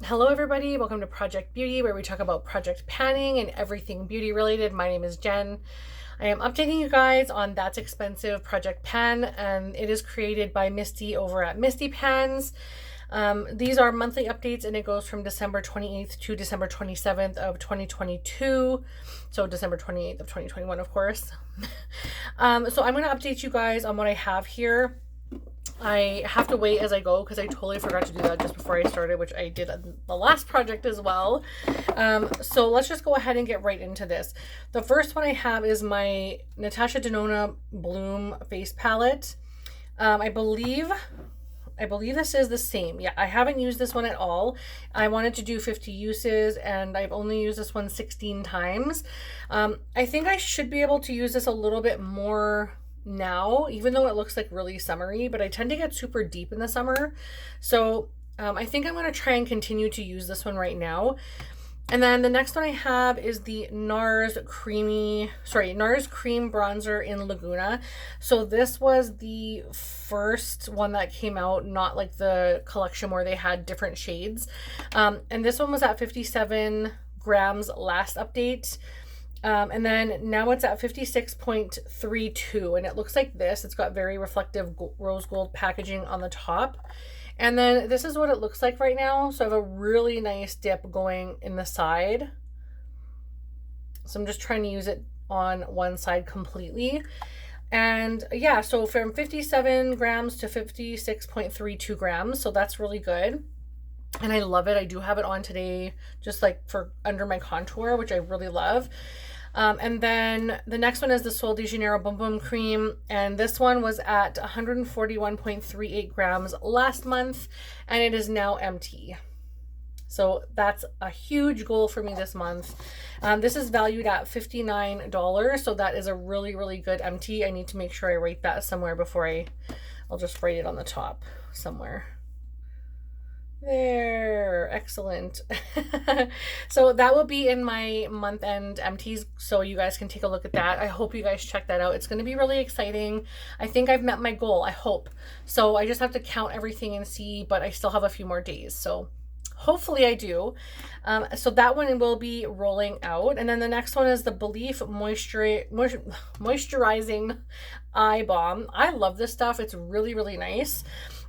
Hello everybody, welcome to Project Beauty, where we talk about project panning and everything beauty related. My name is Jen. I am updating you guys on That's Expensive Project Pan, and it is created by Misty over at Misty Pans. These are monthly updates, and it goes from December 28th to December 27th of 2022. So December 28th of 2021, of course. So I'm going to update you guys on what I have here. I have to wait as I go because I totally forgot to do that just before I started, which I did on the last project as well. So let's just go ahead and get right into this. The first one I have is my Natasha Denona Bloom face palette. I believe this is the same. Yeah, I haven't used this one at all. I wanted to do 50 uses and I've only used this one 16 times. I think I should be able to use this a little bit more now, even though it looks like really summery, but I tend to get super deep in the summer. So I think I'm going to try and continue to use this one right now. And then the next one I have is the NARS Cream Bronzer in Laguna. So this was the first one that came out, not like the collection where they had different shades. And this one was at 57 grams last update. And then now it's at 56.32, and it looks like this. It's got very reflective rose gold packaging on the top. And then this is what it looks like right now. So I have a really nice dip going in the side. So I'm just trying to use it on one side completely. And yeah, so from 57 grams to 56.32 grams. So that's really good. And I love it. I do have it on today, just like for under my contour, which I really love. And then the next one is the Sol de Janeiro Boom Boom Cream. And this one was at 141.38 grams last month, and it is now empty. So that's a huge goal for me this month. This is valued at $59. So that is a really, really good empty. I need to make sure I rate that somewhere before I'll just write it on the top somewhere. There, excellent. So that will be in my month end empties, so you guys can take a look at that. I hope you guys check that out. It's going to be really exciting. I think I've met my goal, I hope. So I just have to count everything and see, but I still have a few more days, so hopefully I do. So that one will be rolling out. And then the next one is the Belief Moisturizing Eye Balm. I love this stuff. It's really, really nice.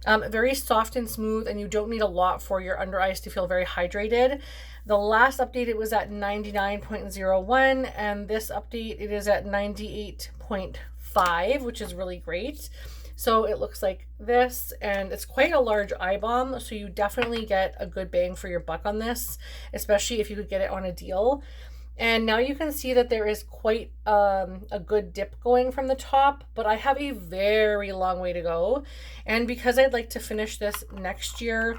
Very soft and smooth, and you don't need a lot for your under eyes to feel very hydrated. The last update, it was at 99.01, and this update, it is at 98.5, which is really great. So it looks like this, and it's quite a large eye balm, so you definitely get a good bang for your buck on this, especially if you could get it on a deal. And now you can see that there is quite a good dip going from the top, but I have a very long way to go. And because I'd like to finish this next year,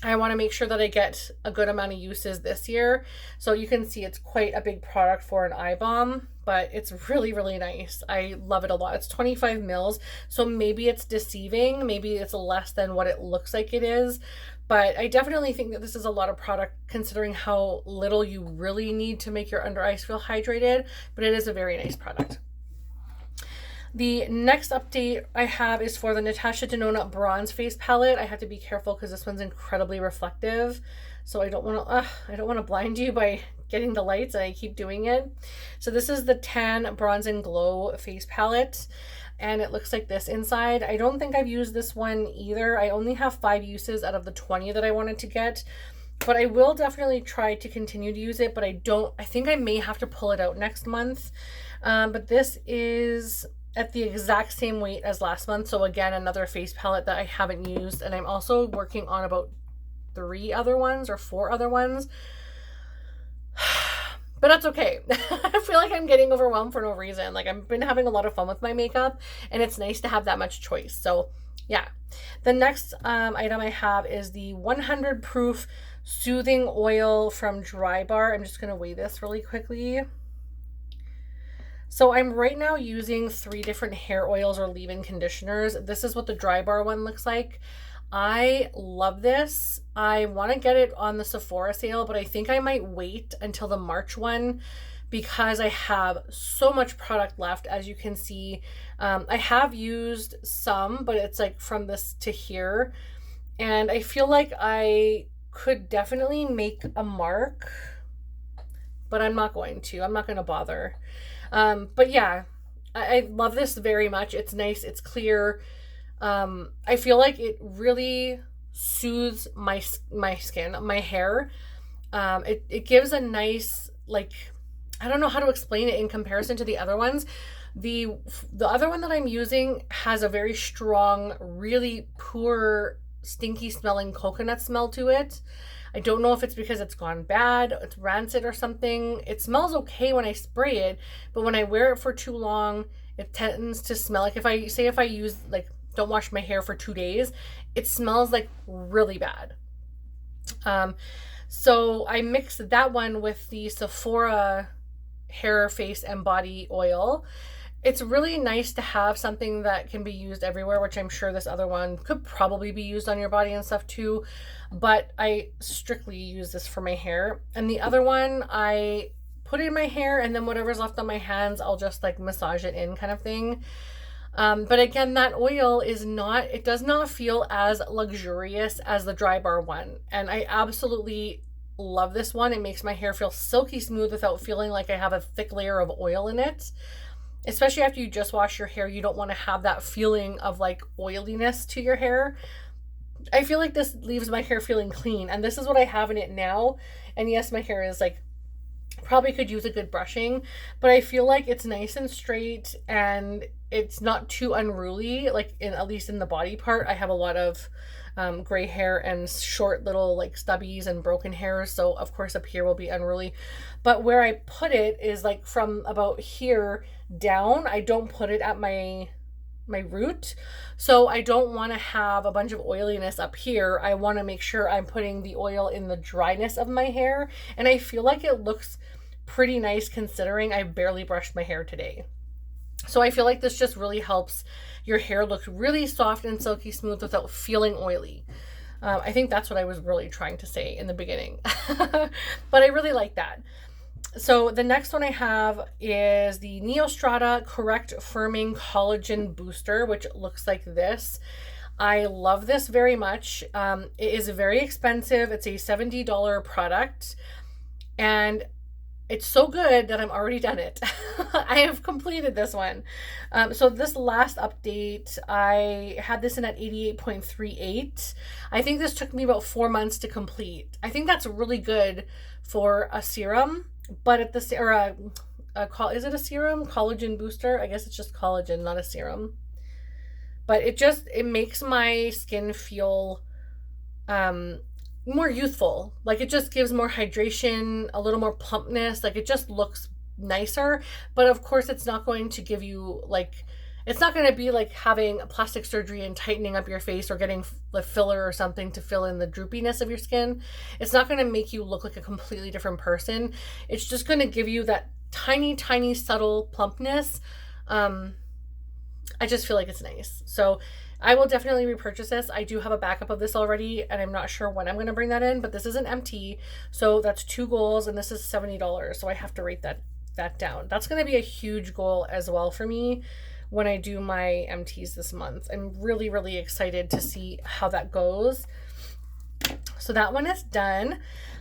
I want to make sure that I get a good amount of uses this year. So you can see it's quite a big product for an eye balm, but it's really, really nice. I love it a lot. It's 25 mils, so maybe it's deceiving. Maybe it's less than what it looks like it is. But I definitely think that this is a lot of product considering how little you really need to make your under eyes feel hydrated, but it is a very nice product. The next update I have is for the Natasha Denona Bronze Face Palette. I have to be careful because this one's incredibly reflective. So I don't want to blind you by getting the lights, and I keep doing it. So this is the Tan Bronze and Glow Face Palette, and it looks like this inside. I don't think I've used this one either. I only have 5 uses out of the 20 that I wanted to get, but I will definitely try to continue to use it, but I think I may have to pull it out next month. But this is at the exact same weight as last month. So again, another face palette that I haven't used, and I'm also working on about 3 other ones or 4 other ones. But that's okay. I feel like I'm getting overwhelmed for no reason. Like, I've been having a lot of fun with my makeup, and it's nice to have that much choice. So yeah. The next item I have is the 100 proof soothing oil from Dry Bar. I'm just going to weigh this really quickly. So I'm right now using 3 different hair oils or leave-in conditioners. This is what the Dry Bar one looks like. I love this. I want to get it on the Sephora sale, but I think I might wait until the March one because I have so much product left. As you can see, I have used some, but it's like from this to here. And I feel like I could definitely make a mark, but I'm not going to. I'm not going to bother. But yeah, I love this very much. It's nice. It's clear. I feel like it really soothes my skin, my hair. It gives a nice, like, I don't know how to explain it in comparison to the other ones. The other one that I'm using has a very strong, really poor, stinky smelling coconut smell to it. I don't know if it's because it's gone bad, it's rancid or something. It smells okay when I spray it, but when I wear it for too long, it tends to smell like, if I use, like, don't wash my hair for 2 days, it smells like really bad. So I mixed that one with the Sephora hair, face, and body oil. It's really nice to have something that can be used everywhere, which I'm sure this other one could probably be used on your body and stuff too, but I strictly use this for my hair. And the other one, I put in my hair, and then whatever's left on my hands, I'll just like massage it in, kind of thing. But again, that oil is not, it does not feel as luxurious as the Dry Bar one. And I absolutely love this one. It makes my hair feel silky smooth without feeling like I have a thick layer of oil in it. Especially after you just wash your hair, you don't want to have that feeling of like oiliness to your hair. I feel like this leaves my hair feeling clean, and this is what I have in it now. And yes, my hair is like, probably could use a good brushing, but I feel like it's nice and straight, and it's not too unruly, like at least in the body part. I have a lot of gray hair and short little like stubbies and broken hairs, so of course up here will be unruly. But where I put it is like from about here down. I don't put it at my root, so I don't want to have a bunch of oiliness up here. I want to make sure I'm putting the oil in the dryness of my hair, and I feel like it looks pretty nice considering I barely brushed my hair today. So I feel like this just really helps your hair look really soft and silky smooth without feeling oily. I think that's what I was really trying to say in the beginning. But I really like that. So the next one I have is the Neostrata Correct Firming Collagen Booster, which looks like this. I love this very much. It is very expensive. It's a $70 product, and it's so good that I'm already done it. I have completed this one. So this last update, I had this in at 88.38. I think this took me about 4 months to complete. I think that's really good for a serum, but at the, is it a serum? Collagen booster? I guess it's just collagen, not a serum. But it makes my skin feel more youthful. Like, it just gives more hydration, a little more plumpness. Like, it just looks nicer. But of course, it's not going to give you like, it's not going to be like having a plastic surgery and tightening up your face or getting a filler or something to fill in the droopiness of your skin. It's not going to make you look like a completely different person. It's just going to give you that tiny, tiny, subtle plumpness. I just feel like it's nice. So I will definitely repurchase this. I do have a backup of this already, and I'm not sure when I'm going to bring that in, but this is an MT. So that's 2 goals, and this is $70. So I have to rate that down. That's going to be a huge goal as well for me when I do my MTs this month. I'm really, really excited to see how that goes. So that one is done.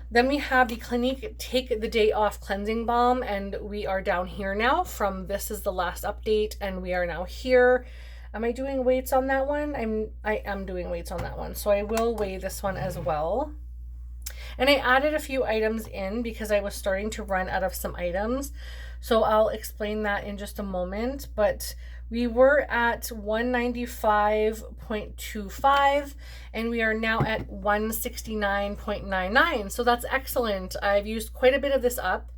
Then we have the Clinique Take the Day Off Cleansing Balm, and we are down here now from this is the last update, and we are now here. Am I doing weights on that one? I am doing weights on that one. So I will weigh this one as well. And I added a few items in because I was starting to run out of some items. So I'll explain that in just a moment. But we were at 195.25 and we are now at 169.99. So that's excellent. I've used quite a bit of this up.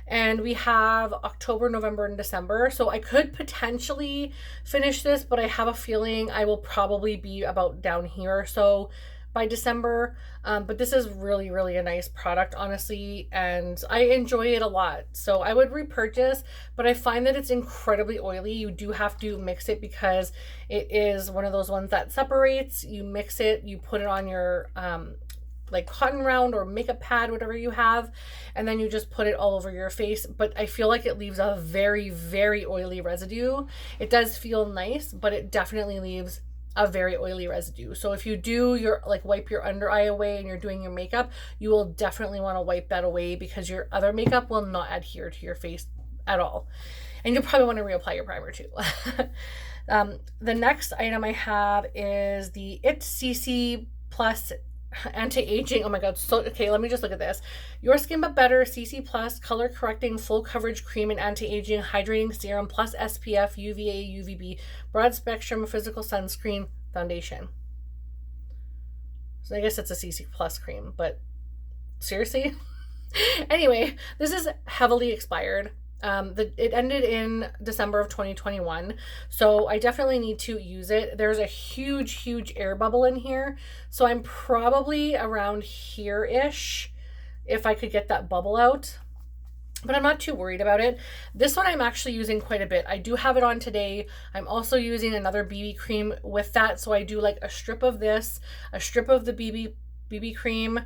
And we have October, November, and December. So I could potentially finish this, but I have a feeling I will probably be about down here. So by December, but this is really, really a nice product, honestly, and I enjoy it a lot. So I would repurchase, but I find that it's incredibly oily. You do have to mix it because it is one of those ones that separates. You mix it, you put it on your like cotton round or makeup pad, whatever you have, and then you just put it all over your face. But I feel like it leaves a very, very oily residue. It does feel nice, but it definitely leaves a very oily residue. So if you do your like wipe your under eye away and you're doing your makeup, you will definitely want to wipe that away because your other makeup will not adhere to your face at all. And you'll probably want to reapply your primer too. The next item I have is the CC Plus anti-aging. Oh my god, so okay, let me just look at this. Your Skin But Better CC Plus color correcting full coverage cream and anti-aging hydrating serum plus SPF UVA UVB broad spectrum physical sunscreen foundation. So I guess it's a CC Plus cream, but seriously? Anyway, this is heavily expired. It ended in December of 2021, so I definitely need to use it. There's a huge air bubble in here, so I'm probably around here-ish if I could get that bubble out, but I'm not too worried about it. This one I'm actually using quite a bit. I do have it on today. I'm also using another BB cream with that, so I do like a strip of this, a strip of the BB cream,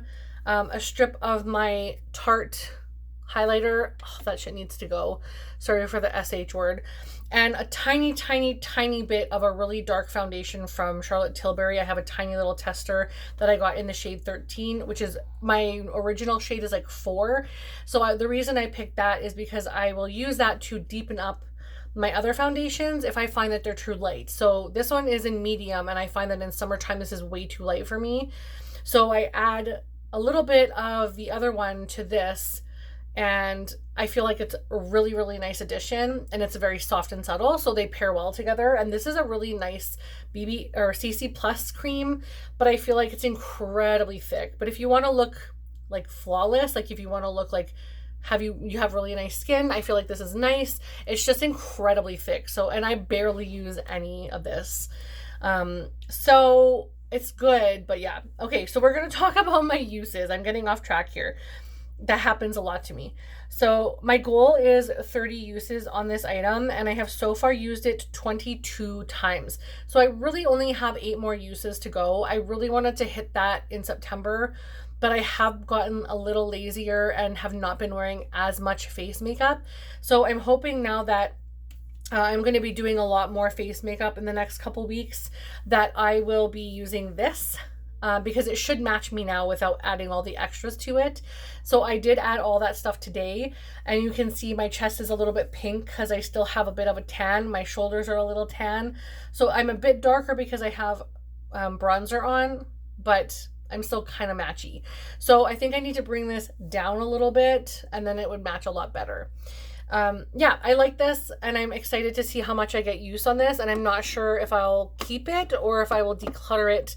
a strip of my Tarte highlighter. Oh, that shit needs to go. Sorry for the SH word. And a tiny bit of a really dark foundation from Charlotte Tilbury. I have a tiny little tester that I got in the shade 13, which is my original shade is like 4. So the reason I picked that is because I will use that to deepen up my other foundations if I find that they're too light. So this one is in medium, and I find that in summertime this is way too light for me. So I add a little bit of the other one to this, and I feel like it's a really nice addition, and it's very soft and subtle, so they pair well together. And this is a really nice BB or CC Plus cream, but I feel like it's incredibly thick. But if you want to look like flawless, like if you want to look like you have really nice skin, I feel like this is nice. It's just incredibly thick. So, and I barely use any of this. So it's good, but yeah. Okay, so we're going to talk about my uses. I'm getting off track here. That happens a lot to me. So my goal is 30 uses on this item, and I have so far used it 22 times. So I really only have 8 more uses to go. I really wanted to hit that in September, but I have gotten a little lazier and have not been wearing as much face makeup. So I'm hoping now that I'm going to be doing a lot more face makeup in the next couple weeks that I will be using this. Because it should match me now without adding all the extras to it. So I did add all that stuff today, and you can see my chest is a little bit pink because I still have a bit of a tan. My shoulders are a little tan. So I'm a bit darker because I have bronzer on, but I'm still kind of matchy. So I think I need to bring this down a little bit, and then it would match a lot better. Yeah, I like this, and I'm excited to see how much I get use on this, and I'm not sure if I'll keep it or if I will declutter it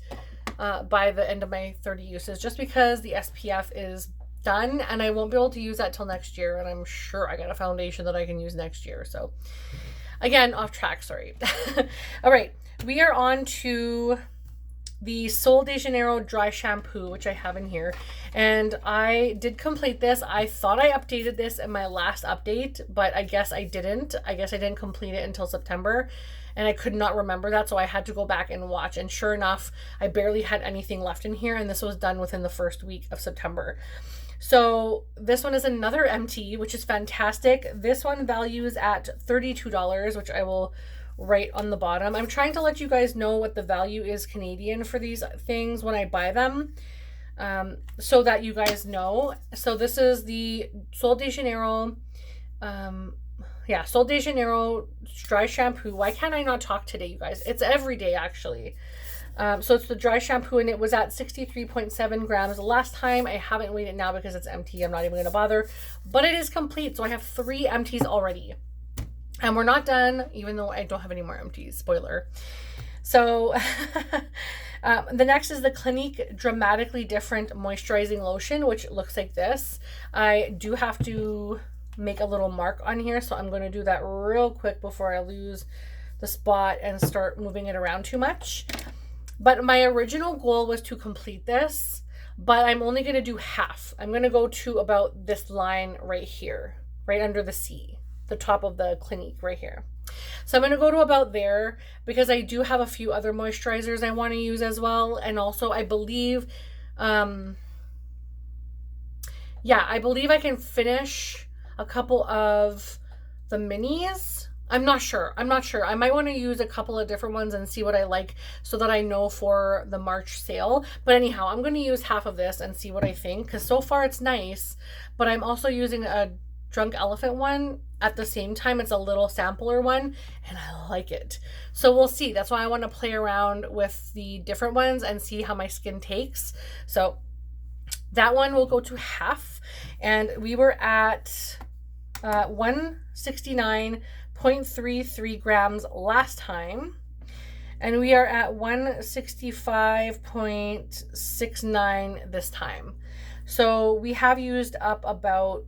by the end of my 30 uses, just because the SPF is done and I won't be able to use that till next year, and I'm sure I got a foundation that I can use next year. So again, off track, sorry. All right, we are on to the Sol de Janeiro dry shampoo, which I have in here, and I did complete this. I thought I updated this in my last update, but I guess I didn't. I guess I didn't complete it until September, and I could not remember that, so I had to go back and watch, and sure enough, I barely had anything left in here, and this was done within the first week of September. So this one is another MT, which is fantastic. This one values at $32, which I will write on the bottom. I'm trying to let you guys know what the value is Canadian for these things when I buy them, so that you guys know. So this is the Sol de Janeiro, Sol de Janeiro dry shampoo. Why can't I not talk today, you guys? It's every day, actually. So it's the dry shampoo, and it was at 63.7 grams the last time. I haven't weighed it now because it's empty. I'm not even going to bother. But it is complete, so I have 3 empties already. And we're not done, even though I don't have any more empties. Spoiler. So the next is the Clinique Dramatically Different Moisturizing Lotion, which looks like this. I do have to make a little mark on here, so I'm going to do that real quick before I lose the spot and start moving it around too much. But my original goal was to complete this, but I'm only going to do half. I'm going to go to about this line right here, right under the C, the top of the Clinique right here. So I'm going to go to about there because I do have a few other moisturizers I want to use as well. And also I believe, I believe I can finish a couple of the minis I'm not sure. I'm not sure. I might want to use a couple of different ones and see what I like so that I know for the March sale. But anyhow, I'm going to use half of this and see what I think, because so far it's nice, but I'm also using a Drunk Elephant one at the same time. It's a little sampler one and I like it. So we'll see. That's why I want to play around with the different ones and see how my skin takes. So that one will go to half, and we were at 169.33 grams last time, and we are at 165.69 this time. So we have used up about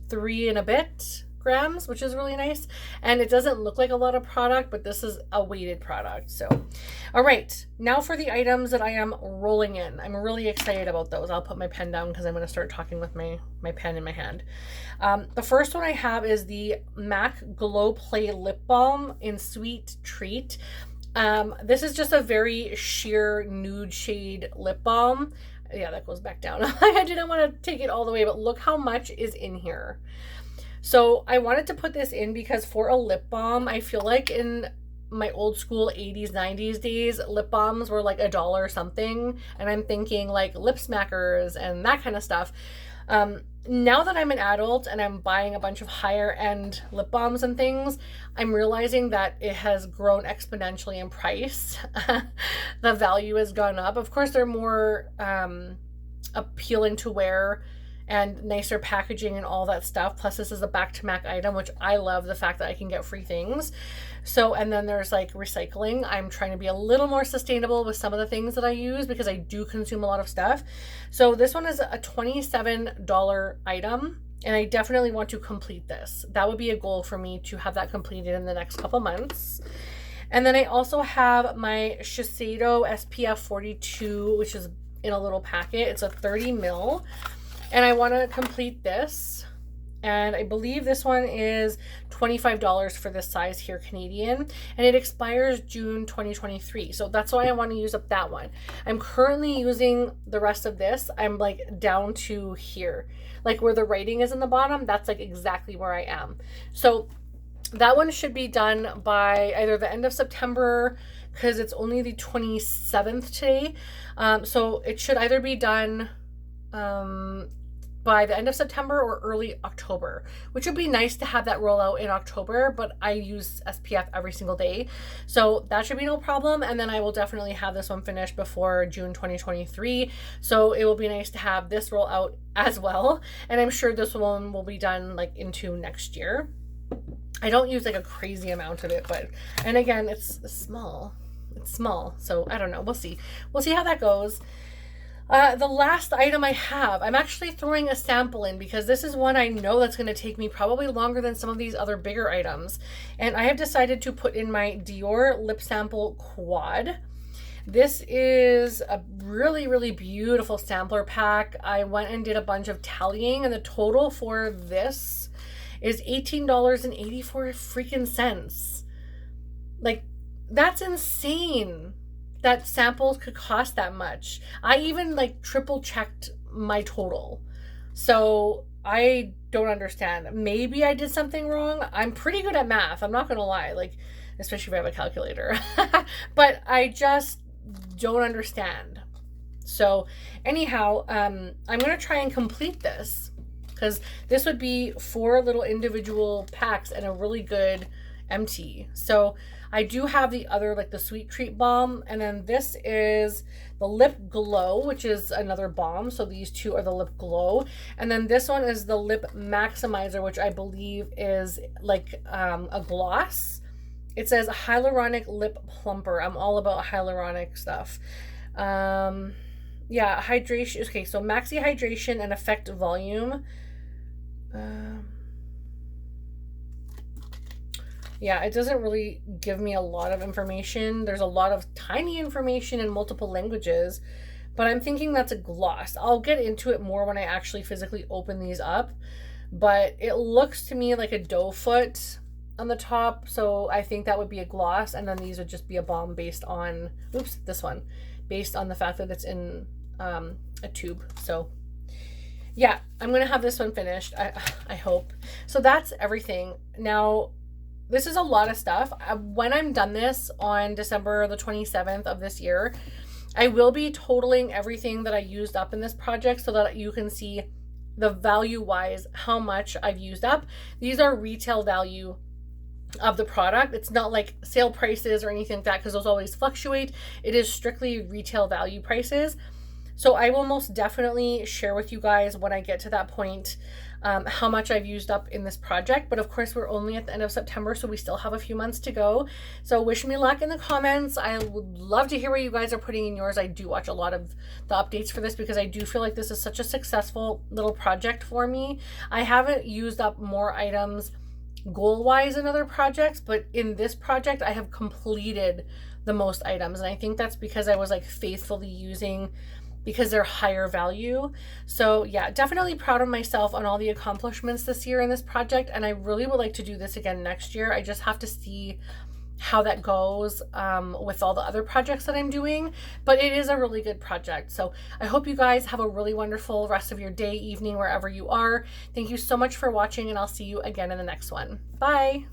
3 and a bit grams, which is really nice. And it doesn't look like a lot of product, but this is a weighted product. So, all right, now for the items that I am rolling in. I'm really excited about those. I'll put my pen down because I'm going to start talking with my pen in my hand. The first one I have is the MAC Glow Play Lip Balm in Sweet Treat. This is just a very sheer nude shade lip balm. Yeah, that goes back down. I didn't want to take it all the way, but look how much is in here. So I wanted to put this in because for a lip balm, I feel like in my old school 80s, 90s days, lip balms were like $1 something. And I'm thinking like lip smackers and that kind of stuff. Now that I'm an adult and I'm buying a bunch of higher end lip balms and things, I'm realizing that it has grown exponentially in price. The value has gone up. Of course, they're more appealing to wear and nicer packaging and all that stuff. Plus this is a back to MAC item, which I love the fact that I can get free things. So, and then there's like recycling. I'm trying to be a little more sustainable with some of the things that I use because I do consume a lot of stuff. So this one is a $27 item, and I definitely want to complete this. That would be a goal for me to have that completed in the next couple months. And then I also have my Shiseido SPF 42, which is in a little packet. It's a 30 ml. And I want to complete this, and I believe this one is $25 for this size here, Canadian, and it expires June 2023. So that's why I want to use up that one. I'm currently using the rest of this. I'm like down to here, like where the writing is in the bottom. That's like exactly where I am. So that one should be done by either the end of September, because it's only the 27th today. So it should either be done by the end of September or early October, which would be nice to have that roll out in October, but I use SPF every single day, so that should be no problem. And then I will definitely have this one finished before June 2023, so it will be nice to have this roll out as well. And I'm sure this one will be done like into next year. I don't use like a crazy amount of it, but, and again, it's small, so I don't know, we'll see how that goes. The last item I have, I'm actually throwing a sample in because this is one I know that's going to take me probably longer than some of these other bigger items. And I have decided to put in my Dior Lip Sample Quad. This is a really, really beautiful sampler pack. I went and did a bunch of tallying, and the total for this is $18.84 freaking cents. Like, that's insane that samples could cost that much. I even like triple checked my total. So I don't understand. Maybe I did something wrong. I'm pretty good at math, I'm not gonna lie, like especially if I have a calculator. But I just don't understand. So anyhow, I'm gonna try and complete this because this would be 4 little individual packs and a really good empty. So I do have the other, like the Sweet Treat Balm, and then this is the Lip Glow, which is another balm. So these two are the Lip Glow, and then this one is the Lip Maximizer, which I believe is like a gloss. It says Hyaluronic Lip Plumper. I'm all about hyaluronic stuff. Yeah, hydration. Okay, so Maxi Hydration and Effect Volume. Yeah, it doesn't really give me a lot of information. There's a lot of tiny information in multiple languages, but I'm thinking that's a gloss. I'll get into it more when I actually physically open these up, but it looks to me like a doe foot on the top, so I think that would be a gloss, and then these would just be a balm based on, oops, this one, based on the fact that it's in a tube. So yeah, I'm gonna have this one finished, I hope. So that's everything. Now, this is a lot of stuff. When I'm done this on December the 27th of this year, I will be totaling everything that I used up in this project so that you can see the value wise how much I've used up. These are retail value of the product. It's not like sale prices or anything like that, because those always fluctuate. It is strictly retail value prices. So I will most definitely share with you guys when I get to that point how much I've used up in this project. But of course, we're only at the end of September, so we still have a few months to go. So wish me luck in the comments. I would love to hear what you guys are putting in yours. I do watch a lot of the updates for this because I do feel like this is such a successful little project for me. I haven't used up more items goal-wise in other projects, but in this project, I have completed the most items. And I think that's because I was like faithfully using, because they're higher value. So yeah, definitely proud of myself on all the accomplishments this year in this project. And I really would like to do this again next year. I just have to see how that goes with all the other projects that I'm doing, but it is a really good project. So I hope you guys have a really wonderful rest of your day, evening, wherever you are. Thank you so much for watching, and I'll see you again in the next one. Bye.